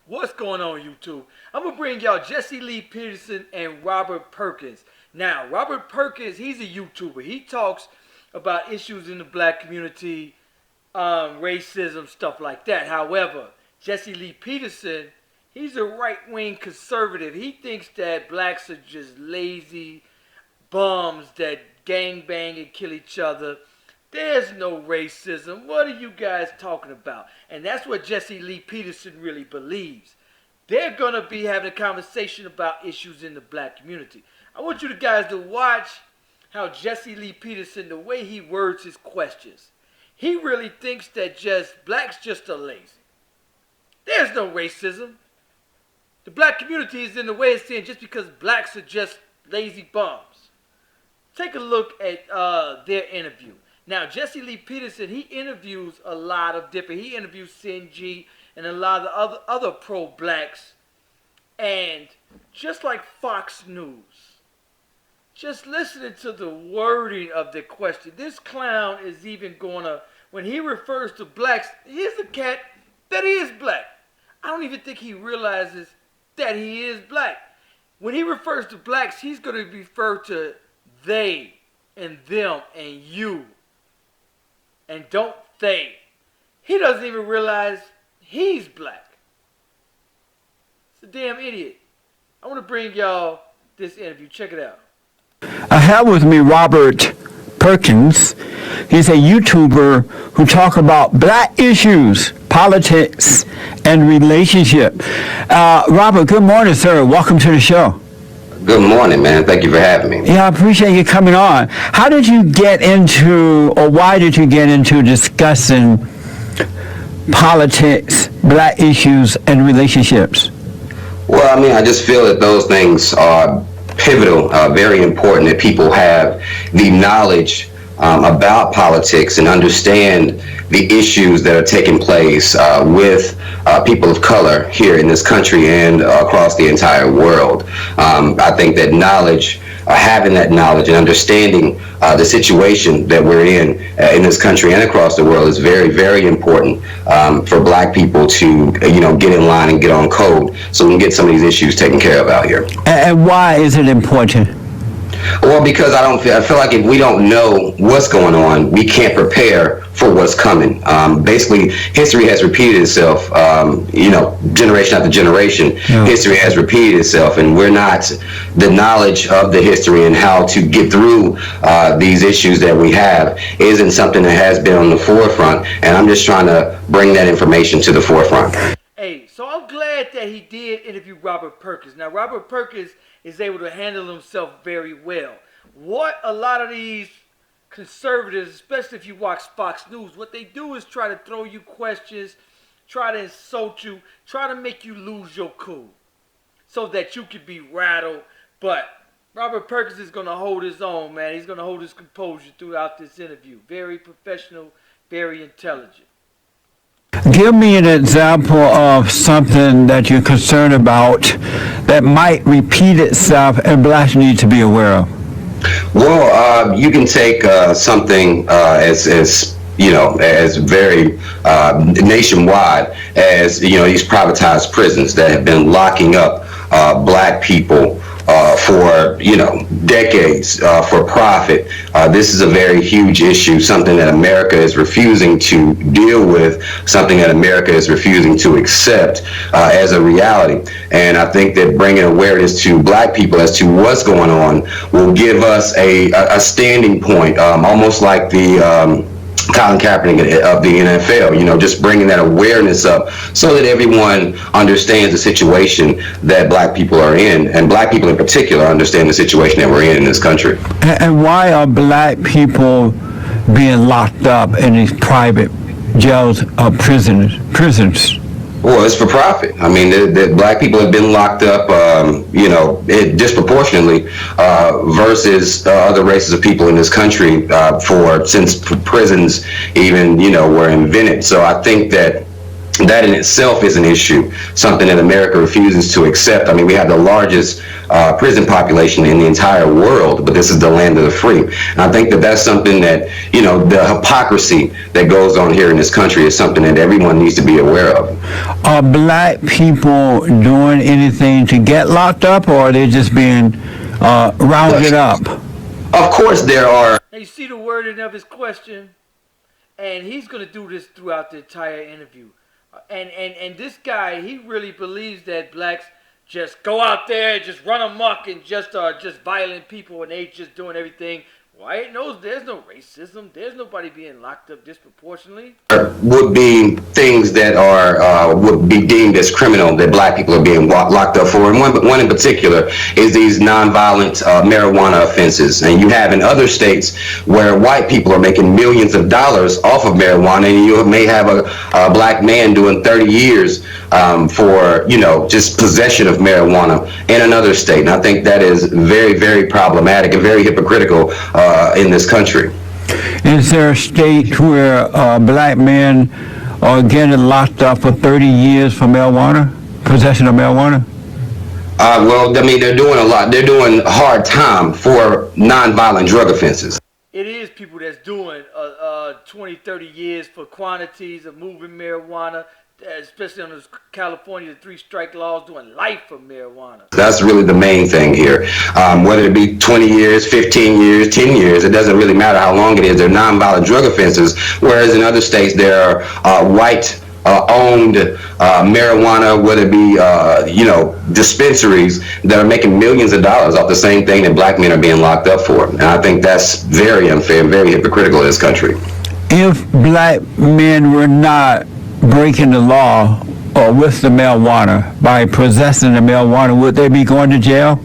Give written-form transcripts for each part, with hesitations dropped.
What's going on, YouTube? I'm gonna bring y'all Jesse Lee Peterson and Robert Perkins. Now, Robert Perkins, he's a YouTuber. He talks about issues in the black community, racism, stuff like that. However, Jesse Lee Peterson, he's a right-wing conservative. He thinks that blacks are just lazy bums that gang bang and kill each other. There's no racism. What are you guys talking about? And that's what Jesse Lee Peterson really believes. They're going to be having a conversation about issues in the black community. I want you guys to watch how Jesse Lee Peterson, the way he words his questions. He really thinks that blacks just are lazy. There's no racism. The black community is in the way of saying just because blacks are just lazy bums. Take a look at their interview. Now, Jesse Lee Peterson, he interviews a lot of different, he interviews Sinji and a lot of other pro-blacks. And just like Fox News, just listening to the wording of the question, this clown is even going to, when he refers to blacks, here's a cat that is black. I don't even think he realizes that he is black. When he refers to blacks, he's going to refer to they and them and you. And don't they. He doesn't even realize he's black. It's a damn idiot. I want to bring y'all this interview. Check it out. I have with me Robert Perkins. He's a YouTuber who talks about black issues, politics, and relationship. Robert, good morning, sir. Welcome to the show. Good morning, man. Thank you for having me. Yeah, I appreciate you coming on. How did you get into, or why did you get into discussing politics, black issues, and relationships? Well, I mean, I just feel that those things are pivotal, very important that people have the knowledge about politics and understand the issues that are taking place with people of color here in this country and across the entire world. I think that knowledge, having that knowledge and understanding the situation that we're in this country and across the world is very, very important for black people to, get in line and get on code so we can get some of these issues taken care of out here. And why is it important? Well, because I feel like if we don't know what's going on, we can't prepare for what's coming. Basically, history has repeated itself, generation after generation. Yeah. History has repeated itself, and we're not, the knowledge of the history and how to get through these issues that we have isn't something that has been on the forefront, and I'm just trying to bring that information to the forefront. Hey, so I'm glad that he did interview Robert Perkins. Now, Robert Perkins is able to handle himself very well. What a lot of these conservatives, especially if you watch Fox News, what they do is try to throw you questions, try to insult you, try to make you lose your cool so that you could be rattled. But Robert Perkins is going to hold his own, man. He's going to hold his composure throughout this interview. Very professional, very intelligent. Give me an example of something that you're concerned about that might repeat itself and blacks need to be aware of. Well, you can take something as very nationwide as these privatized prisons that have been locking up black people for decades for profit. This is a very huge issue, something that America is refusing to deal with, something that America is refusing to accept as a reality. And I think that bringing awareness to black people as to what's going on will give us a standing point, almost like the Colin Kaepernick of the NFL, just bringing that awareness up so that everyone understands the situation that black people are in, and black people in particular understand the situation that we're in this country. And why are black people being locked up in these private jails or prisons? Well, it's for profit. I mean, the black people have been locked up, disproportionately versus other races of people in this country since prisons even, were invented. So I think that That in itself is an issue, something that America refuses to accept. I mean, we have the largest prison population in the entire world, but this is the land of the free. And I think that that's something that, the hypocrisy that goes on here in this country is something that everyone needs to be aware of. Are black people doing anything to get locked up, or are they just being rounded up? Of course there are. Now you see the wording of his question, and he's going to do this throughout the entire interview. And this guy, he really believes that blacks just go out there, just run amok, and just are just violent people, and they just doing everything. White knows there's no racism. There's nobody being locked up disproportionately. Would be things that are would be deemed as criminal that black people are being locked up for, and one in particular is these nonviolent marijuana offenses. And you have in other states where white people are making millions of dollars off of marijuana, and you may have a black man doing 30 years for just possession of marijuana in another state. And I think that is very, very problematic and very hypocritical in this country. Is there a state where black men are getting locked up for 30 years for marijuana, possession of marijuana? Well, I mean, they're doing a lot. They're doing hard time for nonviolent drug offenses. It is people that's doing 20, 30 years for quantities of moving marijuana, especially on those California 3-strike laws, doing life for marijuana. That's really the main thing here. Whether it be 20 years, 15 years, 10 years, it doesn't really matter how long it is. They're nonviolent drug offenses, whereas in other states there are white owned marijuana, whether it be dispensaries that are making millions of dollars off the same thing that black men are being locked up for. And I think that's very unfair, very hypocritical in this country. If black men were not breaking the law or with the marijuana by possessing the marijuana, would they be going to jail?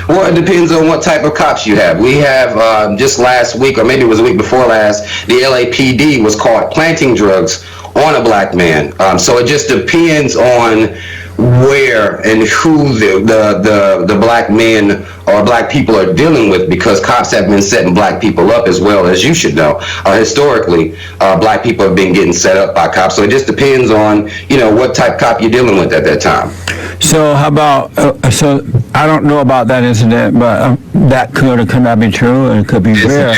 Well, it depends on what type of cops you have. We have just last week, or maybe it was a week before last, the LAPD was caught planting drugs on a black man. So it just depends on where and who the black men or black people are dealing with, because cops have been setting black people up, as well as you should know. Historically, black people have been getting set up by cops. So it just depends on what type of cop you're dealing with at that time. So how about, so I don't know about that incident, but that could or could not be true, and it could be rare.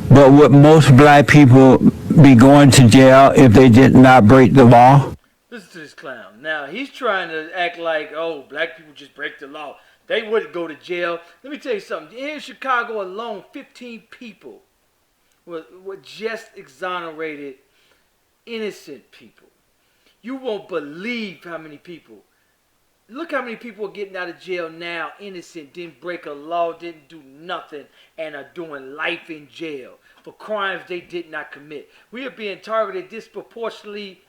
But would most black people be going to jail if they did not break the law? Listen to this clown. Now, he's trying to act like, black people just break the law. They wouldn't go to jail. Let me tell you something. Here in Chicago alone, 15 people were just exonerated, innocent people. You won't believe how many people. Look how many people are getting out of jail now, innocent, didn't break a law, didn't do nothing, and are doing life in jail for crimes they did not commit. We are being targeted disproportionately.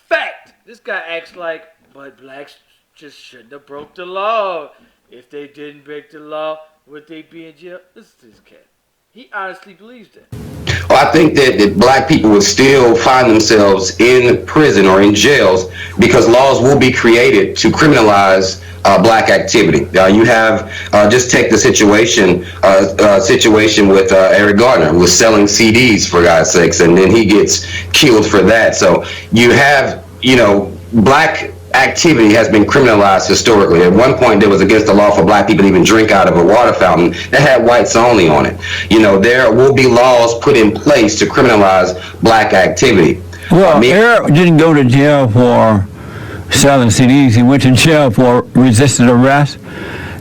Fact. This guy acts like, but blacks just shouldn't have broke the law. If they didn't break the law, would they be in jail? Listen to this cat. He honestly believes that. Well, I think that black people would still find themselves in prison or in jails because laws will be created to criminalize black activity. You have, just take the situation with Eric Garner, who was selling CDs, for God's sakes, and then he gets killed for that. So you have, black activity has been criminalized historically. At one point, it was against the law for black people to even drink out of a water fountain that had whites only on it. There will be laws put in place to criminalize black activity. Well, Eric didn't go to jail for selling CDs. He went to jail for resisting arrest.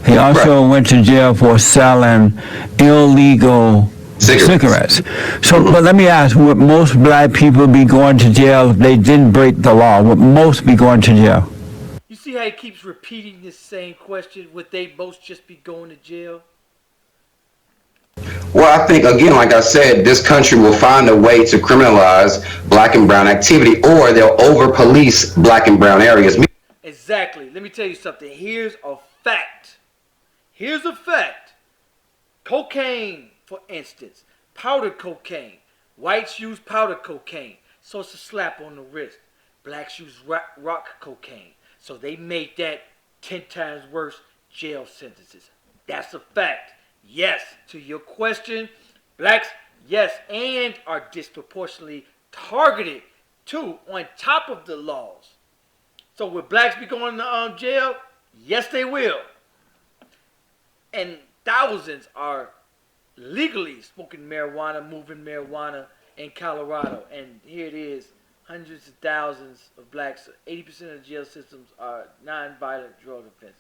He also went to jail for selling illegal cigarettes. So, but let me ask, would most black people be going to jail if they didn't break the law? Would most be going to jail? You see how he keeps repeating this same question? Would they most just be going to jail? Well, I think, again, like I said, this country will find a way to criminalize black and brown activity, or they'll over-police black and brown areas. Exactly. Let me tell you something. Here's a fact. Here's a fact. Cocaine, for instance, powder cocaine. Whites use powder cocaine, so it's a slap on the wrist. Blacks use rock cocaine, so they made that 10 times worse jail sentences. That's a fact. Yes, to your question, blacks, yes, and are disproportionately targeted Two, on top of the laws. So will blacks be going to jail? Yes, they will. And thousands are legally smoking marijuana, moving marijuana in Colorado. And here it is, hundreds of thousands of blacks. 80% of the jail systems are non-violent drug offenses.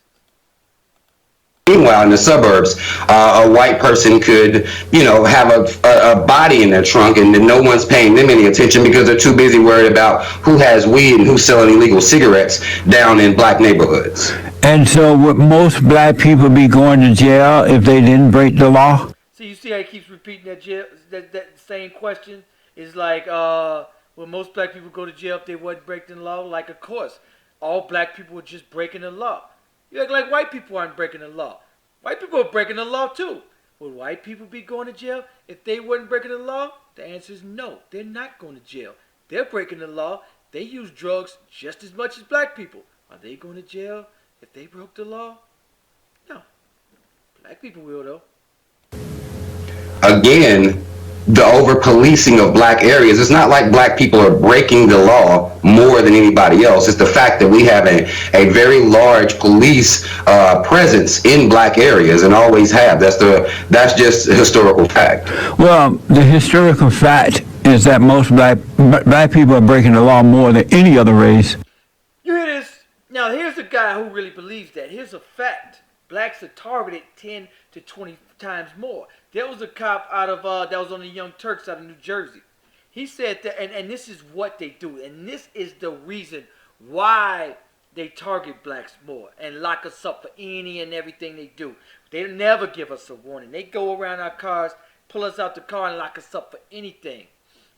Meanwhile, in the suburbs, a white person could, have a body in their trunk, and no one's paying them any attention because they're too busy worried about who has weed and who's selling illegal cigarettes down in black neighborhoods. And so would most black people be going to jail if they didn't break the law? So you see how he keeps repeating that same question? It's like, will most black people go to jail if they wasn't breaking the law? Like, of course, all black people are just breaking the law. You act like white people aren't breaking the law. White people are breaking the law too. Would white people be going to jail if they weren't breaking the law? The answer is no. They're not going to jail. They're breaking the law. They use drugs just as much as black people. Are they going to jail if they broke the law? No. Black people will, though. Again, the over-policing of black areas. It's not like black people are breaking the law more than anybody else. It's the fact that we have a very large police presence in black areas and always have. That's just a historical fact. Well, the historical fact is that most black people are breaking the law more than any other race. You hear this? Now, here's a guy who really believes that. Here's a fact. Blacks are targeted 10 to 20 times more. There was a cop out of that was on the Young Turks out of New Jersey. He said that, and this is what they do, and this is the reason why they target blacks more and lock us up for any and everything they do. They never give us a warning. They go around our cars, pull us out the car, and lock us up for anything.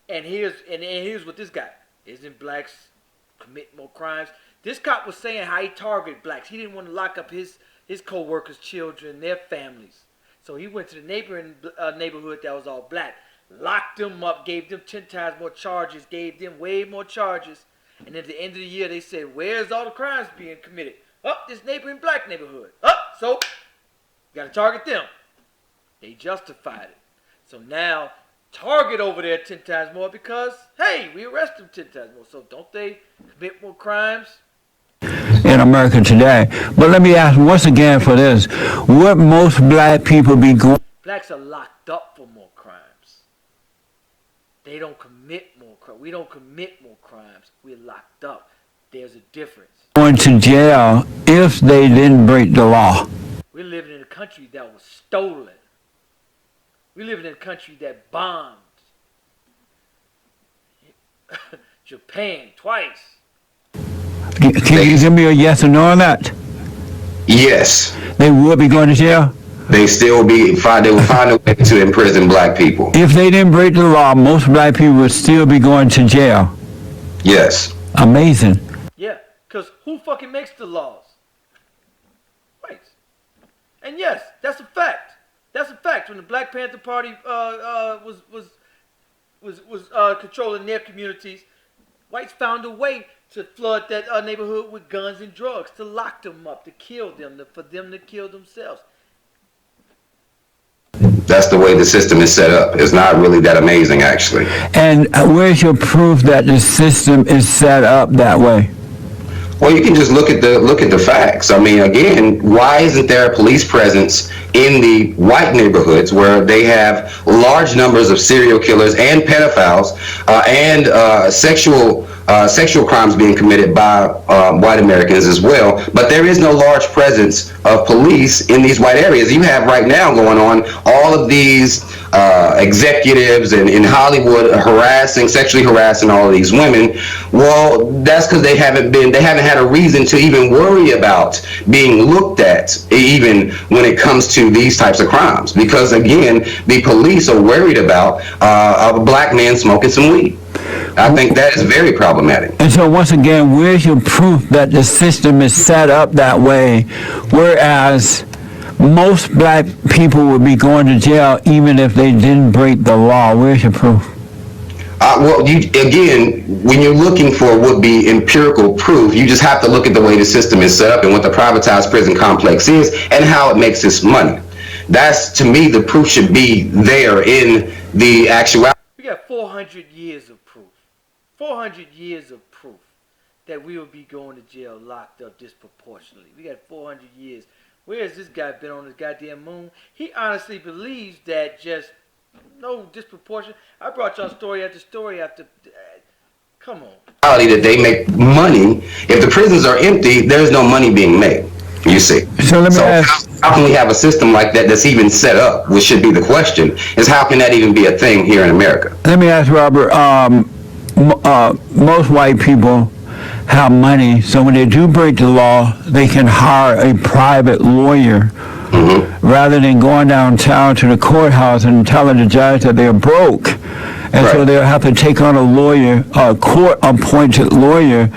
And here's what this guy: isn't blacks commit more crimes? This cop was saying how he targeted blacks. He didn't want to lock up his co-workers' children, their families. So he went to the neighboring neighborhood that was all black, locked them up, gave them 10 times more charges, gave them way more charges. And at the end of the year, they said, where's all the crimes being committed? This neighboring black neighborhood. So you got to target them. They justified it. So now target over there 10 times more because, hey, we arrest them 10 times more. So don't they commit more crimes? In America today. But let me ask once again for this. Would most black people be going? Blacks are locked up for more crimes. They don't commit more crimes. We don't commit more crimes. We're locked up. There's a difference. Going to jail if they didn't break the law. We're living in a country that was stolen. We're living in a country that bombed. Japan twice. Can you give me a yes or no on that? Yes. They would be going to jail? They will find a way to imprison black people. If they didn't break the law, most black people would still be going to jail. Yes. Amazing. Yeah, because who fucking makes the laws? Right. And yes, that's a fact. That's a fact. When the Black Panther Party was controlling their communities, whites found a way to flood that neighborhood with guns and drugs, to lock them up, to kill them, for them to kill themselves. That's the way the system is set up. It's not really that amazing, actually. And where's your proof that the system is set up that way? Well, you can just look at the facts. I mean, again, why isn't there a police presence in the white neighborhoods where they have large numbers of serial killers and pedophiles and sexual crimes being committed by white Americans as well? But there is no large presence of police in these white areas. You have right now going on all of these executives in Hollywood sexually harassing all of these women. Well, that's because they haven't had a reason to even worry about being looked at, even when it comes to these types of crimes. Because again, the police are worried about a black man smoking some weed. I think that is very problematic. And so once again, where's your proof that the system is set up that way, whereas most black people would be going to jail even if they didn't break the law? Where's your proof? When you're looking for would-be empirical proof, you just have to look at the way the system is set up and what the privatized prison complex is and how it makes its money. That's, to me, the proof should be there in the actuality. We got 400 years of proof. 400 years of proof that we will be going to jail, locked up disproportionately. We got 400 years. Where has this guy been on this goddamn moon? He honestly believes that just no disproportion. I brought y'all story after story after. Come on. That they make money. If the prisons are empty, there's no money being made. You see. So let me ask. How can we have a system like that that's even set up? Which should be the question: is how can that even be a thing here in America? Let me ask Robert. Most white people have money, so when they do break the law, they can hire a private lawyer rather than going downtown to the courthouse and telling the judge that they're broke. And so they'll have to take on a lawyer, a court-appointed lawyer,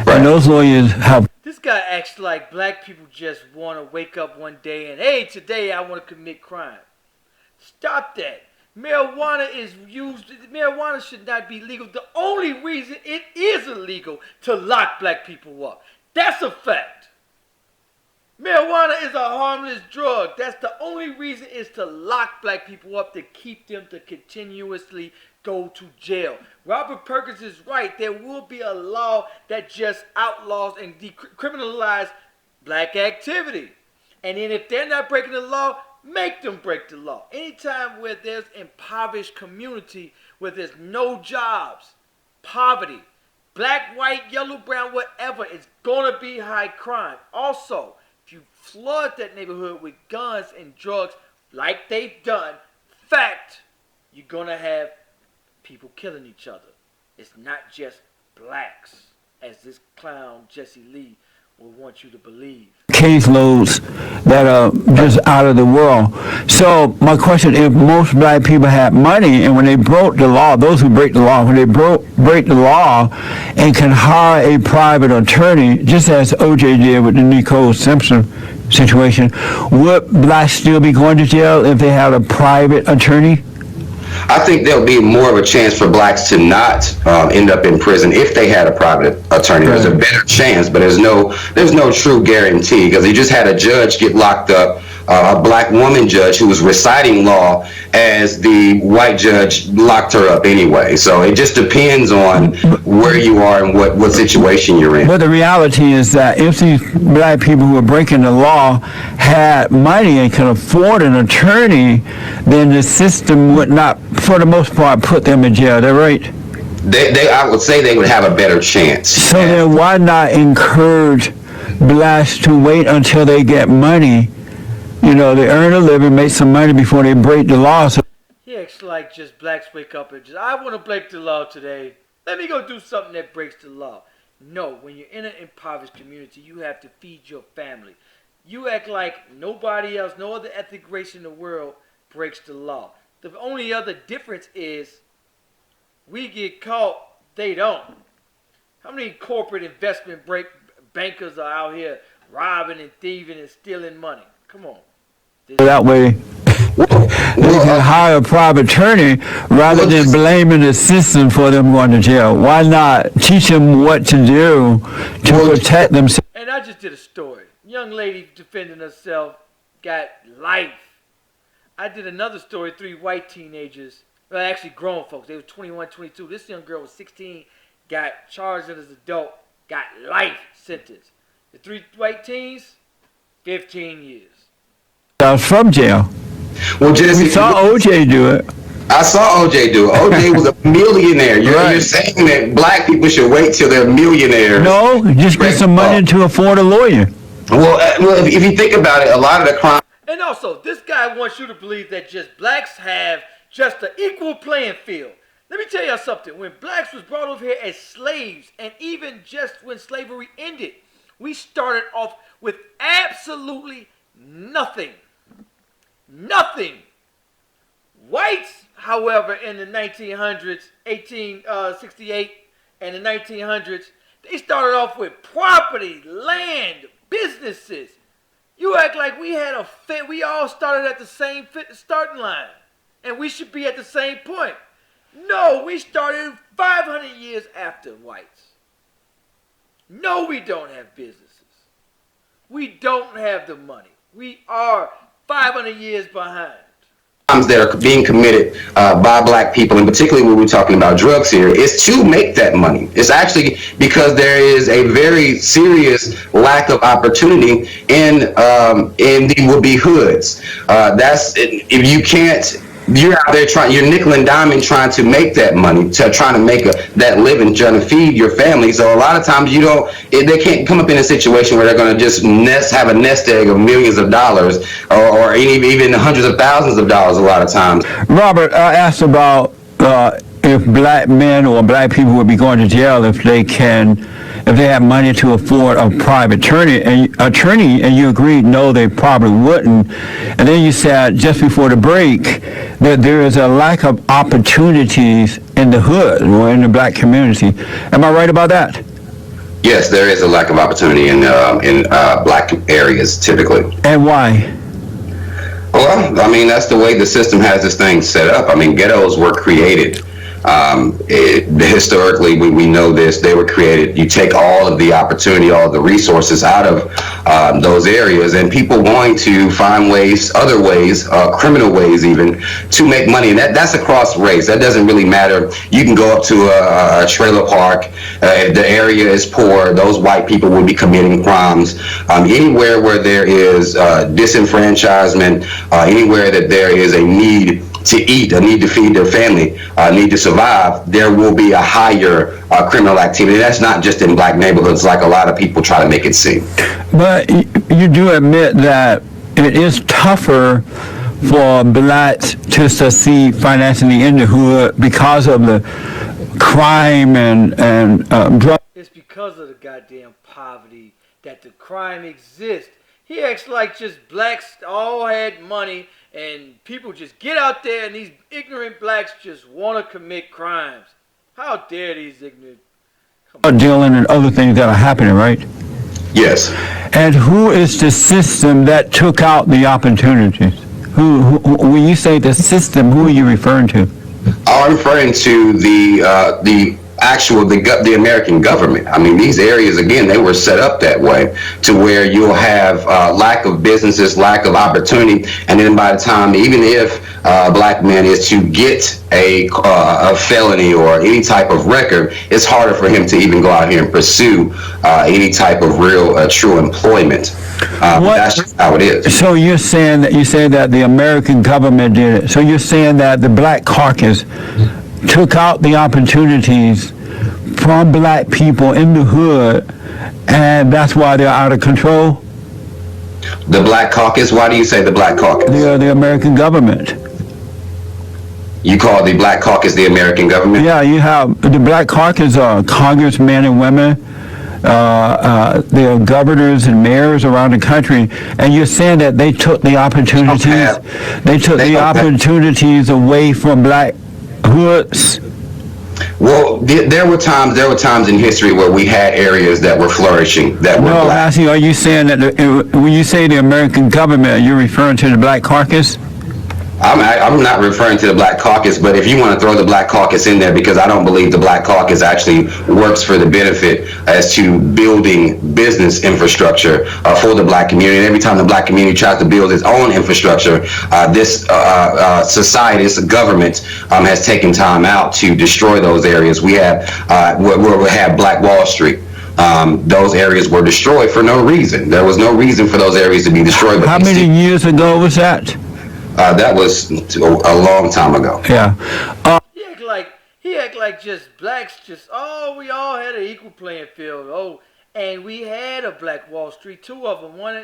and those lawyers have... This guy acts like black people just want to wake up one day and, hey, today I want to commit crime. Stop that. Marijuana is used. Marijuana should not be legal. The only reason it is illegal to lock black people up. That's a fact. Marijuana is a harmless drug. That's the only reason is to lock black people up, to keep them to continuously go to jail. Robert Perkins is right. There will be a law that just outlaws and decriminalizes black activity. And then if they're not breaking the law, make them break the law. Anytime where there's impoverished community, where there's no jobs, poverty, black, white, yellow, brown, whatever, it's going to be high crime. Also, if you flood that neighborhood with guns and drugs like they've done, fact, you're going to have people killing each other. It's not just blacks, as this clown Jesse Lee will want you to believe. Caseloads that are just out of the world. So my question, if most black people had money and when they broke the law, those who break the law, when they break the law and can hire a private attorney, just as OJ did with the Nicole Simpson situation, would blacks still be going to jail if they had a private attorney? I think there'll be more of a chance for blacks to not end up in prison if they had a private attorney. There's a better chance, but there's no true guarantee, because he just had a judge get locked up, a black woman judge who was reciting law as the white judge locked her up anyway. So it just depends on where you are and what situation you're in. But the reality is that if these black people who are breaking the law had money and could afford an attorney, then the system would not, for the most part, put them in jail. They're right. I would say they would have a better chance. So then why not encourage blacks to wait until they get money? You know, they earn a living, make some money before they break the law. So he acts like just blacks wake up and just, I want to break the law today. Let me go do something that breaks the law. No, when you're in an impoverished community, you have to feed your family. You act like nobody else, no other ethnic race in the world breaks the law. The only other difference is we get caught, they don't. How many corporate investment bankers are out here robbing and thieving and stealing money? Come on. That way, they can hire a private attorney rather than blaming the system for them going to jail. Why not teach them what to do to protect themselves? And I just did a story. Young lady defending herself, got life. I did another story, 3 white teenagers, well, actually grown folks. They were 21, 22. This young girl was 16, got charged as an adult, got life sentence. The 3 white teens, 15 years. I was from jail. Well, Jesse, we saw OJ do it. I saw OJ do it. OJ was a millionaire. You're saying that black people should wait till they're millionaires. No, just get some money to afford a lawyer. Well, if you think about it, a lot of the crime. And also, this guy wants you to believe that just blacks have just an equal playing field. Let me tell y'all something. When blacks was brought over here as slaves, and even just when slavery ended, we started off with absolutely nothing. Nothing. Whites, however, in the 1900s, 1868 and the 1900s, they started off with property, land, businesses. You act like we had we all started at the same starting line, and we should be at the same point. No, we started 500 years after whites. No, we don't have businesses. We don't have the money. We are 500 years behind. crimes that are being committed by black people, and particularly when we're talking about drugs here, is to make that money. It's actually because there is a very serious lack of opportunity in the would-be hoods. That's if you can't. You're out there you're nickel and diming trying to make that money, trying to make that living, trying to feed your family. So a lot of times they can't come up in a situation where they're going to just have a nest egg of millions of dollars or even hundreds of thousands of dollars a lot of times. Robert, I asked about if black men or black people would be going to jail if they have money to afford a private attorney, and you agreed no, they probably wouldn't. And then you said just before the break that there is a lack of opportunities in the hood or in the black community. Am I right about that? Yes, there is a lack of opportunity in black areas typically. And why? Well, I mean, that's the way the system has this thing set up. I mean, ghettos were created. Historically, we know this, they were created. You take all of the opportunity, all of the resources out of those areas, and people going to find ways, other ways, criminal ways even, to make money. And that's across race. That doesn't really matter. You can go up to a trailer park. If the area is poor, those white people will be committing crimes. Anywhere where there is disenfranchisement, anywhere that there is a need to eat, a need to feed their family, a need to survive, there will be a higher criminal activity. That's not just in black neighborhoods like a lot of people try to make it seem. But you do admit that it is tougher for blacks to succeed financially in the hood because of the crime and drug. It's because of the goddamn poverty that the crime exists. He acts like just blacks all had money and people just get out there and these ignorant blacks just want to commit crimes. How dare these ignorant... Dealing and other things that are happening, right? Yes. And who is the system that took out the opportunities? Who when you say the system, who are you referring to? I'm referring to the American government. I mean, these areas, again, they were set up that way to where you'll have lack of businesses, lack of opportunity, and then by the time, even if a black man is to get a felony or any type of record, it's harder for him to even go out here and pursue any type of real, true employment. That's just how it is. So you're saying that the American government did it. So you're saying that the Black Caucus took out the opportunities from black people in the hood, and that's why they're out of control? The Black Caucus? Why do you say the Black Caucus? The American government. You call the Black Caucus the American government? Yeah, you have the Black Caucus are congressmen and women. They're governors and mayors around the country, and you're saying that they took the opportunities. They took the opportunities away from black hoods. Well, there were times in history where we had areas that were flourishing, that were black. Actually, are you saying that when you say the American government, you're referring to the Black Caucus? I'm not referring to the Black Caucus, but if you want to throw the Black Caucus in there, because I don't believe the Black Caucus actually works for the benefit as to building business infrastructure for the black community. And every time the black community tries to build its own infrastructure, this society, this government has taken time out to destroy those areas. We have where we have Black Wall Street. Those areas were destroyed for no reason. There was no reason for those areas to be destroyed. How many years ago was that? That was a long time ago. Yeah. He act like just blacks we all had an equal playing field. And we had a Black Wall Street, two of them. One,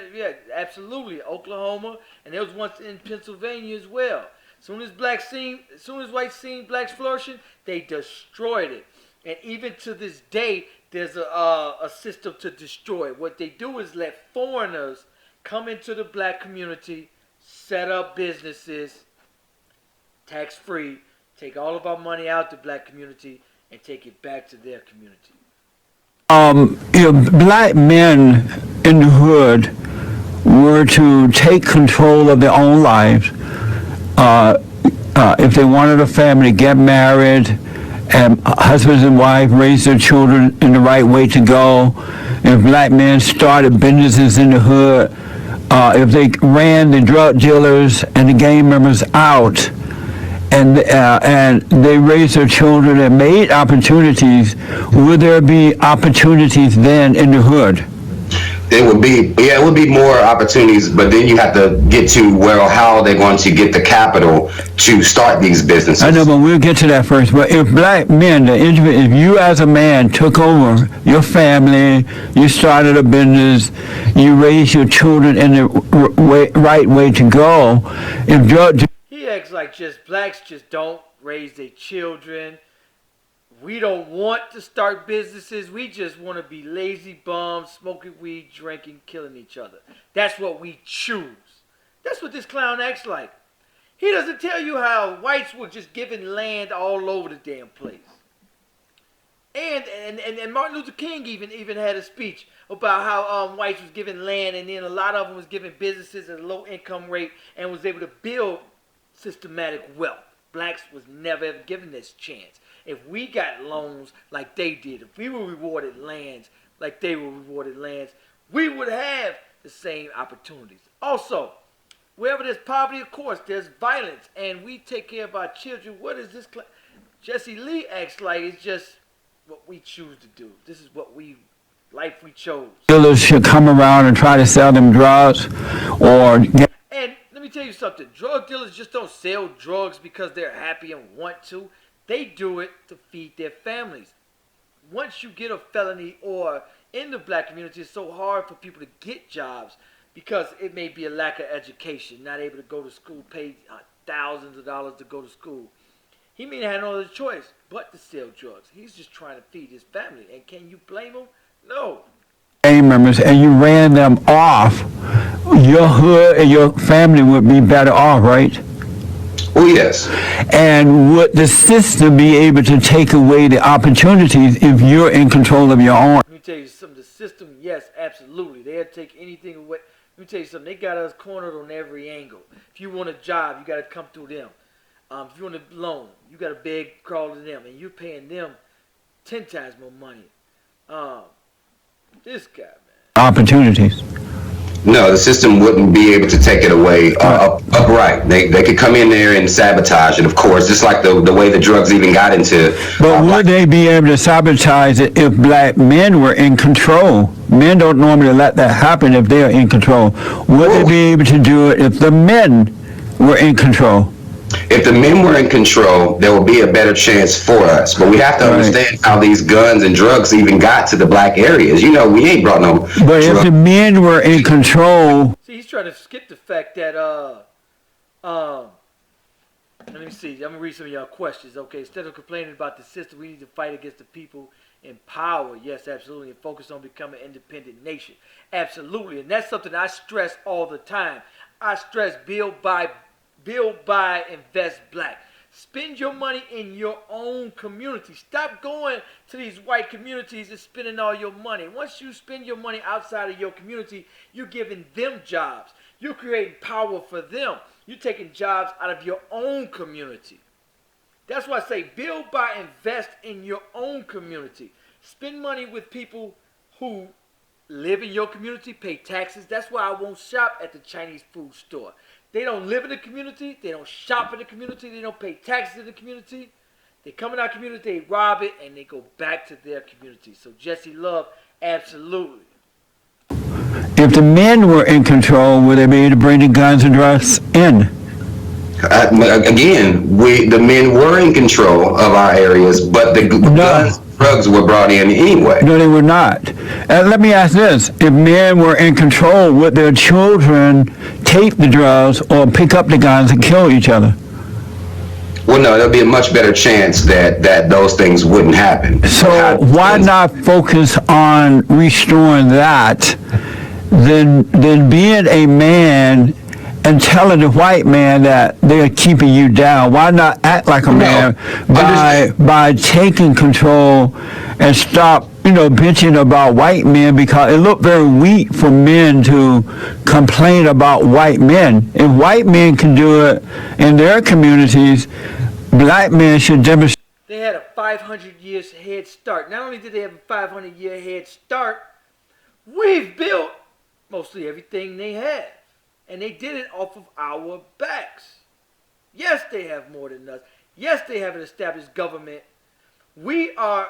absolutely, Oklahoma, and there was one in Pennsylvania as well. As soon as whites seen blacks flourishing, they destroyed it. And even to this day, there's a system to destroy it. What they do is let foreigners come into the black community, set up businesses, tax-free, take all of our money out the black community, and take it back to their community. Black men in the hood were to take control of their own lives. If they wanted a family, get married, and husbands and wives raise their children in the right way to go. If black men started businesses in the hood, if they ran the drug dealers and the gang members out, and they raised their children and made opportunities, would there be opportunities then in the hood? It would be more opportunities, but then you have to get to, well, how are they going to get the capital to start these businesses? I know, but we'll get to that first. But if black men, if you as a man took over your family, you started a business, you raised your children in the right way to go, if drug... He acts like just blacks just don't raise their children. We don't want to start businesses. We just want to be lazy bums, smoking weed, drinking, killing each other. That's what we choose. That's what this clown acts like. He doesn't tell you how whites were just giving land all over the damn place. And Martin Luther King even had a speech about how whites was giving land, and then a lot of them was giving businesses at a low income rate and was able to build systematic wealth. Blacks was never ever given this chance. If we got loans like they did, if we were rewarded lands like they were rewarded lands, we would have the same opportunities. Also, wherever there's poverty, of course, there's violence, and we take care of our children. What is this? Jesse Lee acts like it's just what we choose to do. This is what life we chose. Dealers should come around and try to sell them drugs or... And let me tell you something. Drug dealers just don't sell drugs because they're happy and want to. They do it to feed their families. Once you get a felony, or in the black community, it's so hard for people to get jobs because it may be a lack of education, not able to go to school, pay thousands of dollars to go to school. He may not have no other choice but to sell drugs. He's just trying to feed his family. And can you blame him? No. Gang members, and you ran them off, your hood and your family would be better off, right? Oh, yes. And would the system be able to take away the opportunities if you're in control of your own? Let me tell you something. The system, yes, absolutely. They'll take anything away. Let me tell you something. They got us cornered on every angle. If you want a job, you got to come through them. If you want a loan, you got to beg, crawl to them. And you're paying them 10 times more money. This guy, man. Opportunities. No, the system wouldn't be able to take it away upright. They could come in there and sabotage it, of course, just like the way the drugs even got into... But would they be able to sabotage it if black men were in control? Men don't normally let that happen if they're in control. Would they be able to do it if the men were in control? If the men were in control, there would be a better chance for us. But we have to understand how these guns and drugs even got to the black areas. You know, we ain't brought no... But if the men were in control... See, he's trying to skip the fact that, let me see. I'm going to read some of y'all questions. Okay, instead of complaining about the system, we need to fight against the people in power. Yes, absolutely. And focus on becoming an independent nation. Absolutely. And that's something I stress all the time. I stress build, buy, invest black. Spend your money in your own community. Stop going to these white communities and spending all your money. Once you spend your money outside of your community, you're giving them jobs. You're creating power for them. You're taking jobs out of your own community. That's why I say build, buy, invest in your own community. Spend money with people who live in your community, pay taxes. That's why I won't shop at the Chinese food store. They don't live in the community. They don't shop in the community. They don't pay taxes in the community. They come in our community, they rob it, and they go back to their community. So Jesse Love, absolutely. If the men were in control, would they be able to bring the guns and drugs in? Again, the men were in control of our areas, but the guns and drugs were brought in anyway. No, they were not. Let me ask this. If men were in control, would their children take the drugs or pick up the guns and kill each other? Well, no, there'll be a much better chance that those things wouldn't happen. So why not focus on restoring that than being a man and telling the white man that they're keeping you down? Why not act like a man by taking control and stop, bitching about white men, because it looked very weak for men to complain about white men. If white men can do it in their communities, black men should demonstrate. They had a 500 years head start. Not only did they have a 500-year head start, we've built mostly everything they have. And they did it off of our backs. Yes, they have more than us. Yes, they have an established government. We are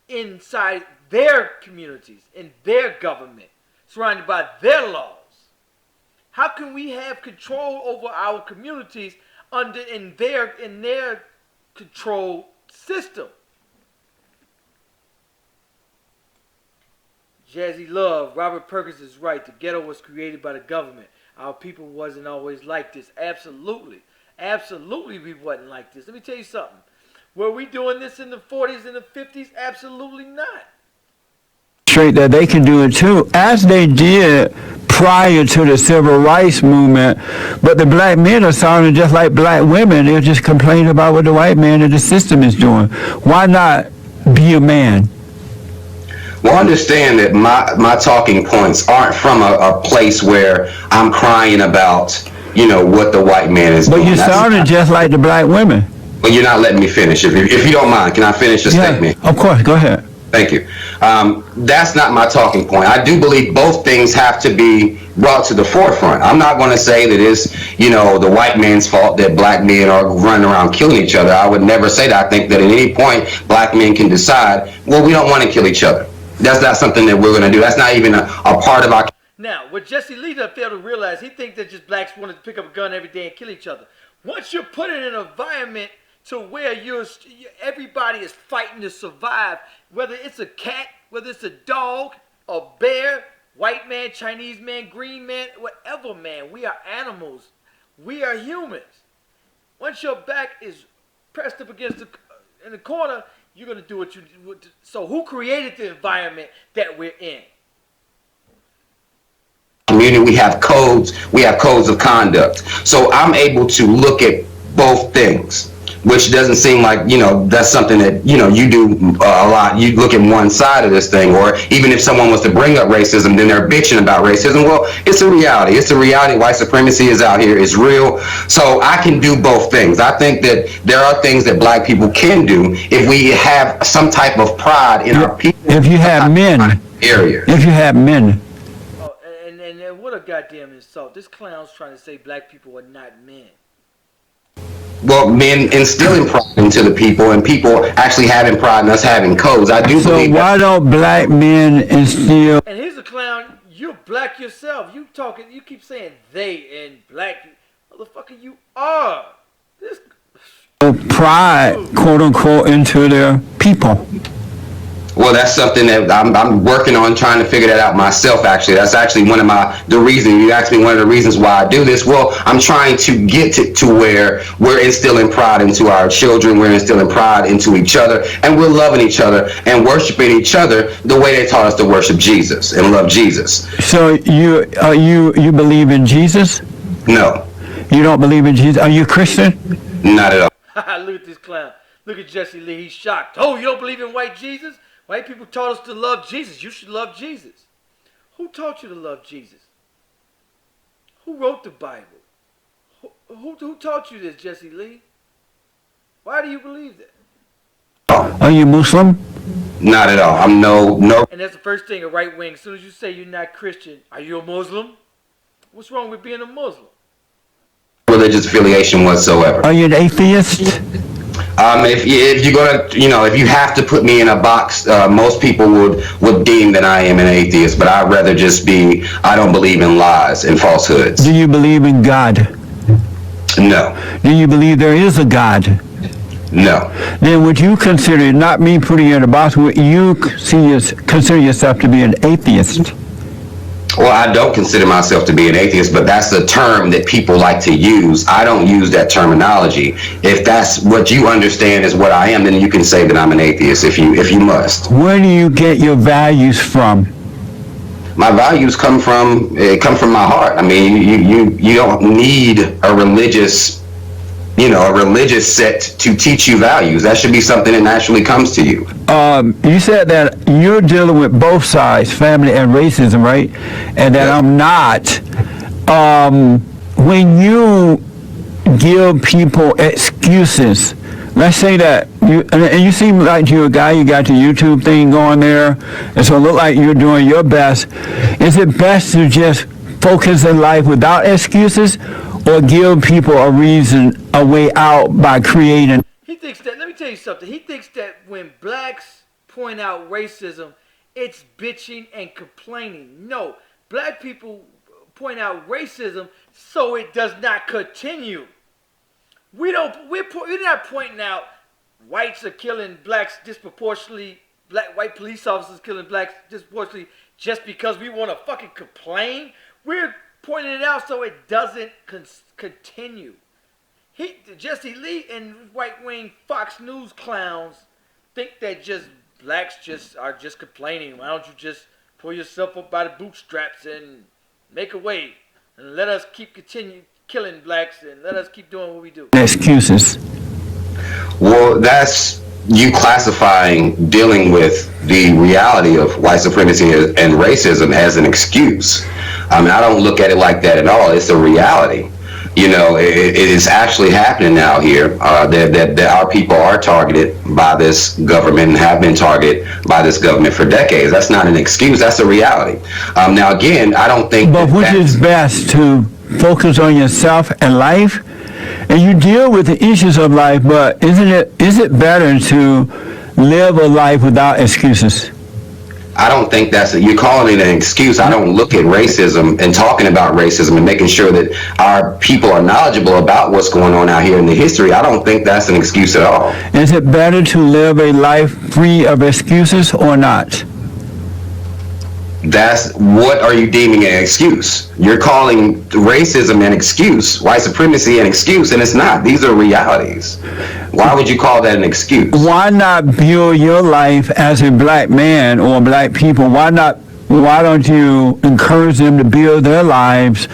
inside their communities, in their government, surrounded by their laws. How can we have control over our communities in their control system? Jazzy Love, Robert Perkins is right. The ghetto was created by the government. Our people wasn't always like this. Absolutely. Absolutely we wasn't like this. Let me tell you something. Were we doing this in the 40s and the 50s? Absolutely not. Straight that they can do it too, as they did prior to the civil rights movement. But the black men are sounding just like black women. They're just complaining about what the white man and the system is doing. Why not be a man? Well, understand that my talking points aren't from a place where I'm crying about, what the white man is doing. But you sounded just like the black women. But you're not letting me finish. If you don't mind, can I finish the statement? Of course, go ahead. Thank you. That's not my talking point. I do believe both things have to be brought to the forefront. I'm not going to say that it's, the white man's fault that black men are running around killing each other. I would never say that. I think that at any point, black men can decide, well, we don't want to kill each other. That's not something that we're going to do. That's not even a part of our... Now, what Jesse Lee failed to realize, he thinks that just blacks wanted to pick up a gun every day and kill each other. Once you're put in an environment to where everybody is fighting to survive, whether it's a cat, whether it's a dog, a bear, white man, Chinese man, green man, whatever man, we are animals. We are humans. Once your back is pressed up against in the corner, you're going to do what you do. So who created the environment that we're in? Community, we have codes of conduct. So I'm able to look at both things, which doesn't seem like, that's something that, you do a lot. You look at one side of this thing, or even if someone was to bring up racism, then they're bitching about racism. Well, it's a reality. It's a reality. White supremacy is out here. It's real. So I can do both things. I think that there are things that black people can do if we have some type of pride in our people. If you have men. If you have men. Oh, and what a goddamn insult. This clown's trying to say black people are not men. Well, men instilling pride into the people, and people actually having pride in us having codes. I do believe. So why don't black men instill? And here's a clown. You're black yourself. You keep saying they and black. Motherfucker, you are. This pride, quote unquote, into their people. Well, that's something that I'm working on, trying to figure that out myself, actually. That's actually one of the reasons, you asked me one of the reasons why I do this. Well, I'm trying to get to where we're instilling pride into our children, we're instilling pride into each other, and we're loving each other and worshiping each other the way they taught us to worship Jesus and love Jesus. So you believe in Jesus? No. You don't believe in Jesus? Are you Christian? Not at all. Look at this clown. Look at Jesse Lee. He's shocked. Oh, you don't believe in white Jesus? White people taught us to love Jesus. You should love Jesus. Who taught you to love Jesus? Who wrote the Bible? Who taught you this, Jesse Lee? Why do you believe that? Are you Muslim? Not at all. I'm no. And that's the first thing, a right wing. As soon as you say you're not Christian, are you a Muslim? What's wrong with being a Muslim? Religious affiliation whatsoever. Are you an atheist? If you're gonna, if you have to put me in a box, most people would deem that I am an atheist, but I'd rather just be, I don't believe in lies and falsehoods. Do you believe in God? No. Do you believe there is a God? No. Then would you consider, not me putting you in a box, would you consider yourself to be an atheist? Well, I don't consider myself to be an atheist, but that's a term that people like to use. I don't use that terminology. If that's what you understand as what I am, then you can say that I'm an atheist if you must. Where do you get your values from? My values come from my heart. I mean, you don't need a religious set to teach you values. That should be something that naturally comes to you. You said that you're dealing with both sides, family and racism, right? And that I'm not. When you give people excuses, let's say that you seem like you're a guy, you got your YouTube thing going there, and so it look like you're doing your best. Is it best to just focus in life without excuses, or give people a reason, a way out by creating. He thinks that, let me tell you something. He thinks that when blacks point out racism, it's bitching and complaining. No, black people point out racism so it does not continue. We're not pointing out whites are killing blacks disproportionately, white police officers killing blacks disproportionately just because we want to fucking complain. We're pointing it out so it doesn't continue. Jesse Lee and right-wing Fox News clowns think that just blacks are just complaining. Why don't you just pull yourself up by the bootstraps and make a way and let us continue killing blacks and let us keep doing what we do. Excuses. Well, that's you classifying dealing with the reality of white supremacy and racism as an excuse. I mean, I don't look at it like that at all. It's a reality. You know, it is actually happening now here, that our people are targeted by this government and have been targeted by this government for decades. That's not an excuse. That's a reality. Now, again, I don't think. But which is best, to focus on yourself and life, and you deal with the issues of life, but is it better to live a life without excuses? I don't think you're calling it an excuse. I don't look at racism and talking about racism and making sure that our people are knowledgeable about what's going on out here in the history. I don't think that's an excuse at all. Is it better to live a life free of excuses or not? What are you deeming an excuse? You're calling racism an excuse, white supremacy an excuse, and it's not. These are realities. Why would you call that an excuse? Why not build your life as a black man or black people? Why don't you encourage them to build their lives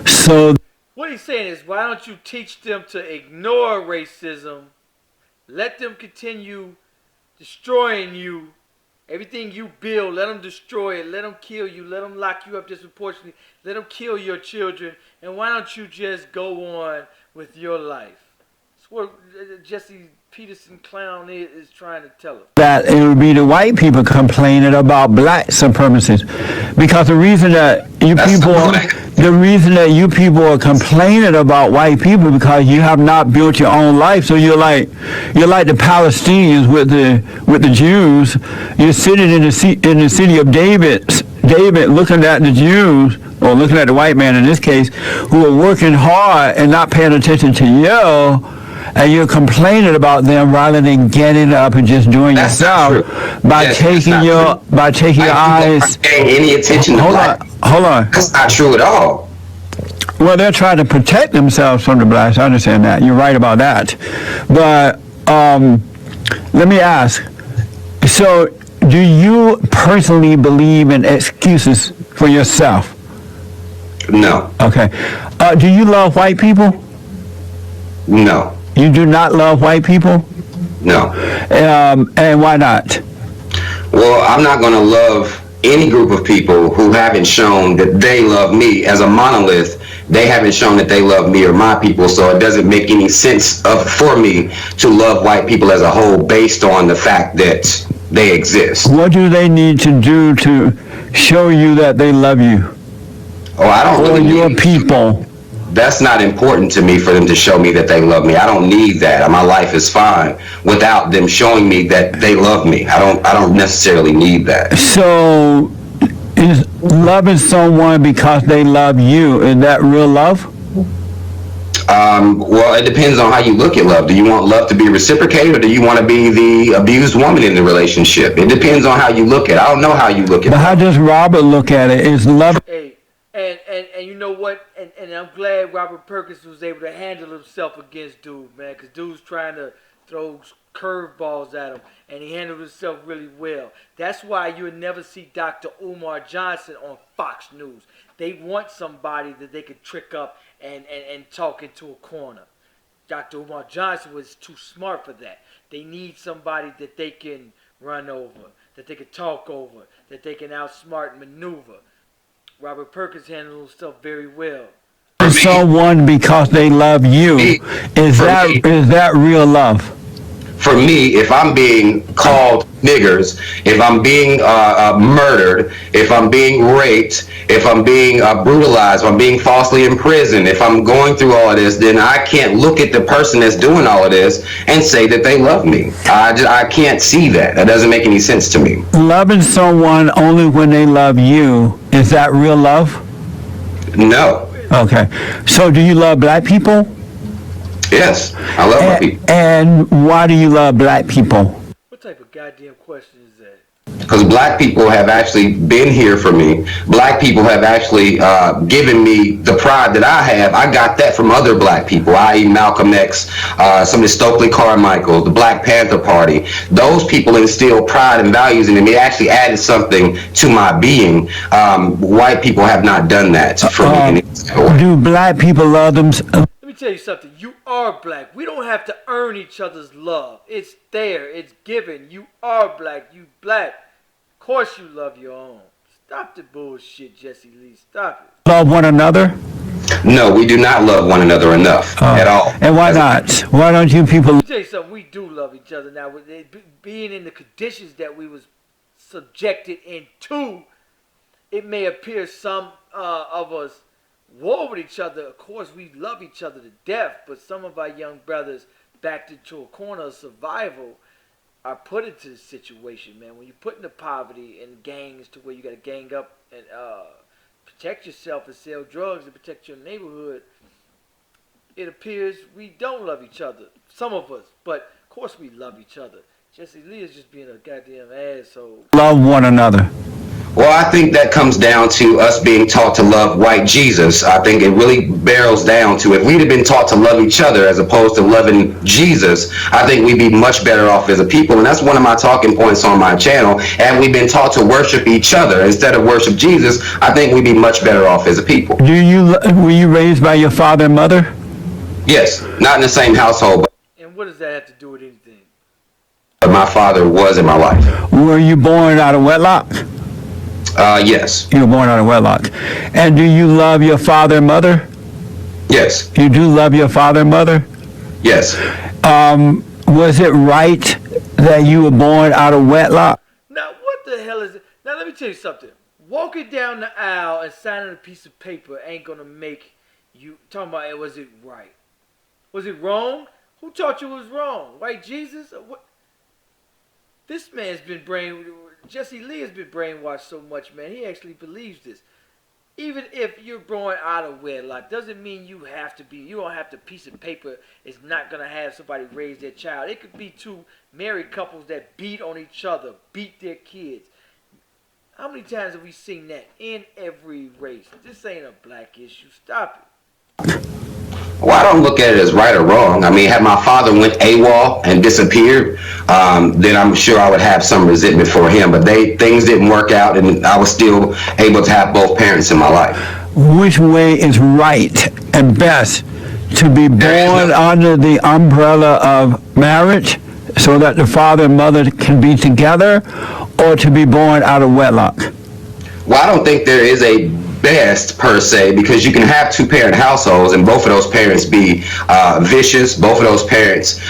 so? What he's saying is, why don't you teach them to ignore racism, let them continue destroying you. Everything you build, let them destroy it. Let them kill you. Let them lock you up disproportionately. Let them kill your children. And why don't you just go on with your life? That's what Jesse Peterson clown is trying to tell us. That it would be the white people complaining about black supremacists, because the reason that you people are complaining about white people because you have not built your own life. So you're like the Palestinians with the Jews. You're sitting in the city of David, looking at the Jews, or looking at the white man in this case, who are working hard and not paying attention to you. And you're complaining about them rather than getting up and just doing yourself by taking your eyes. Paying any attention to Hold on. That's not true at all. Well, they're trying to protect themselves from the blacks. I understand that. You're right about that. But let me ask. So, do you personally believe in excuses for yourself? No. Okay. Do you love white people? No. You do not love white people? No. And why not? Well, I'm not going to love any group of people who haven't shown that they love me as a monolith. They haven't shown that they love me or my people, so it doesn't make any sense for me to love white people as a whole based on the fact that they exist. What do they need to do to show you that they love you? Oh, I don't or really your need people? That's not important to me for them to show me that they love me. I don't need that. My life is fine without them showing me that they love me. I don't necessarily need that. So, is loving someone because they love you, is that real love? Well, it depends on how you look at love. Do you want love to be reciprocated, or do you want to be the abused woman in the relationship? It depends on how you look at it. I don't know how you look at it. But how does Robert look at it? Is love... Hey, and you know what? And I'm glad Robert Perkins was able to handle himself against dude, man, because dude's trying to throw curveballs at him, and he handled himself really well. That's why you'll never see Dr. Umar Johnson on Fox News. They want somebody that they could trick up and talk into a corner. Dr. Umar Johnson was too smart for that. They need somebody that they can run over, that they can talk over, that they can outsmart and maneuver. Robert Perkins handled himself very well. Someone because they love you. Is that real love? for me, if I'm being called niggers, if I'm being murdered, if I'm being raped, if I'm being brutalized, if I'm being falsely imprisoned, if I'm going through all of this, then I can't look at the person that's doing all of this and say that they love me. I can't see that. That doesn't make any sense to me. Loving someone only when they love you, is that real love? No. Okay. So do you love black people? Yes, I love my people. And why do you love black people? What type of goddamn question is that? Because black people have actually been here for me. Black people have actually given me the pride that I have. I got that from other black people, i.e. Malcolm X, some of the Stokely Carmichael, the Black Panther Party. Those people instill pride and values in me. They actually added something to my being. White people have not done that for me. Do black people love them? Let me tell you something. You are black. We don't have to earn each other's love. It's there. It's given. You are black. You black. Of course you love your own. Stop the bullshit, Jesse Lee. Stop it. Love one another? No, we do not love one another enough at all. And why not? Why don't you people? Let me tell you something. We do love each other now. With being in the conditions that we was subjected into, it may appear some of us war with each other. Of course, we love each other to death, but some of our young brothers backed into a corner of survival are put into this situation, man. When you put into poverty and gangs to where you got to gang up and protect yourself and sell drugs and protect your neighborhood, it appears we don't love each other. Some of us, but of course we love each other. Jesse Lee is just being a goddamn asshole. Love one another. Well, I think that comes down to us being taught to love white Jesus. I think it really barrels down to if we'd have been taught to love each other as opposed to loving Jesus, I think we'd be much better off as a people. And that's one of my talking points on my channel. And we've been taught to worship each other instead of worship Jesus. I think we'd be much better off as a people. Were you raised by your father and mother? Yes, not in the same household. And what does that have to do with anything? But my father was in my life. Were you born out of wedlock? Yes. You were born out of wedlock. And do you love your father and mother? Yes. You do love your father and mother? Yes. Was it right that you were born out of wedlock? Now, what the hell is it? Now, let me tell you something. Walking down the aisle and signing a piece of paper ain't going to make you... Talking about, was it right? Was it wrong? Who taught you it was wrong? White Jesus? Or what? This man's been Jesse Lee has been brainwashed so much, man. He actually believes this. Even if you're born out of wedlock, doesn't mean you don't have to piece of paper is not going to have somebody raise their child. It could be two married couples that beat on each other, beat their kids. How many times have we seen that in every race? This ain't a black issue. Stop it. Well, I don't look at it as right or wrong. I mean, had my father went AWOL and disappeared, then I'm sure I would have some resentment for him. But things didn't work out, and I was still able to have both parents in my life. Which way is right and best? To be born under the umbrella of marriage so that the father and mother can be together, or to be born out of wedlock? Well, I don't think there is a best per se, because you can have two-parent households and both of those parents be vicious. Both of those parents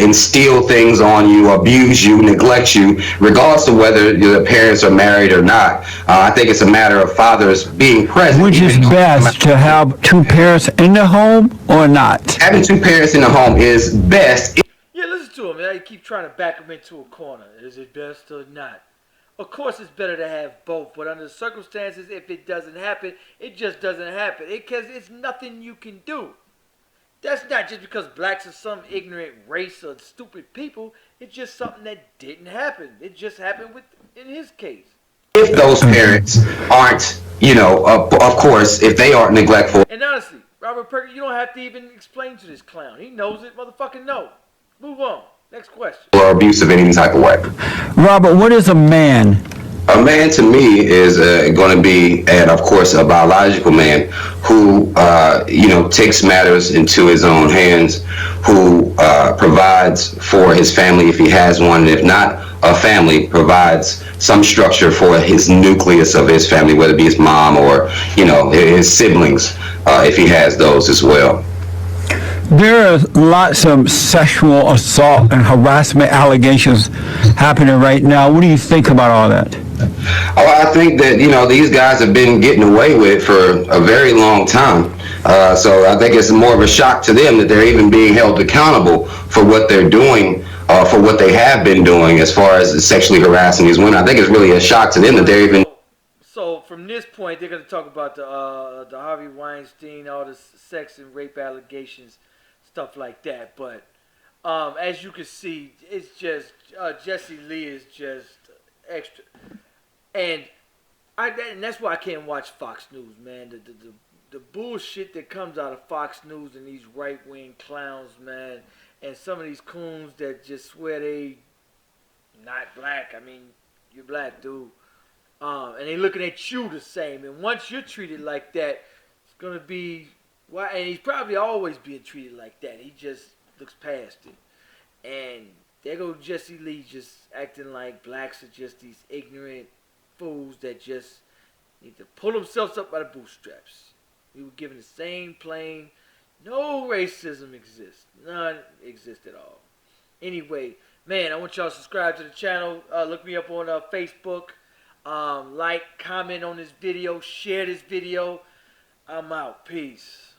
instill things on you, abuse you, neglect you, regardless of whether the parents are married or not. I think it's a matter of fathers being present. Which is best, to have two parents in the home or not? Having two parents in the home is best. Yeah, listen to him, man. You keep trying to back him into a corner. Is it best or not? Of course, it's better to have both, but under the circumstances, if it doesn't happen, it just doesn't happen. Because it's nothing you can do. That's not just because blacks are some ignorant race or stupid people. It's just something that didn't happen. It just happened in his case. If those parents aren't, of course, if they aren't neglectful. And honestly, Robert Perkins, you don't have to even explain to this clown. He knows it, motherfucking know. Move on. Next question. Or abusive in any type of way. Robert, what is a man? A man to me is going to be, and of course, a biological man who, takes matters into his own hands, who provides for his family if he has one, and if not a family, provides some structure for his nucleus of his family, whether it be his mom or, his siblings, if he has those as well. There are lots of sexual assault and harassment allegations happening right now. What do you think about all that? Oh, I think that, these guys have been getting away with for a very long time. So I think it's more of a shock to them that they're even being held accountable for what they're doing, for what they have been doing as far as sexually harassing these women. I think it's really a shock to them that they're even. So from this point, they're going to talk about the Harvey Weinstein, all the sex and rape allegations, stuff like that. But as you can see, it's just Jesse Lee is just extra, and and that's why I can't watch Fox News, man. The bullshit that comes out of Fox News and these right wing clowns, man, and some of these coons that just swear they not black. I mean, you're black, dude. And they looking at you the same. And once you're treated like that, it's gonna be why. And he's probably always being treated like that. He just looks past it. And there goes Jesse Lee just acting like blacks are just these ignorant fools that just need to pull themselves up by the bootstraps. We were given the same plane. No racism exists. None exists at all. Anyway, man, I want y'all to subscribe to the channel. Look me up on Facebook. Like, comment on this video, share this video. I'm out. Peace.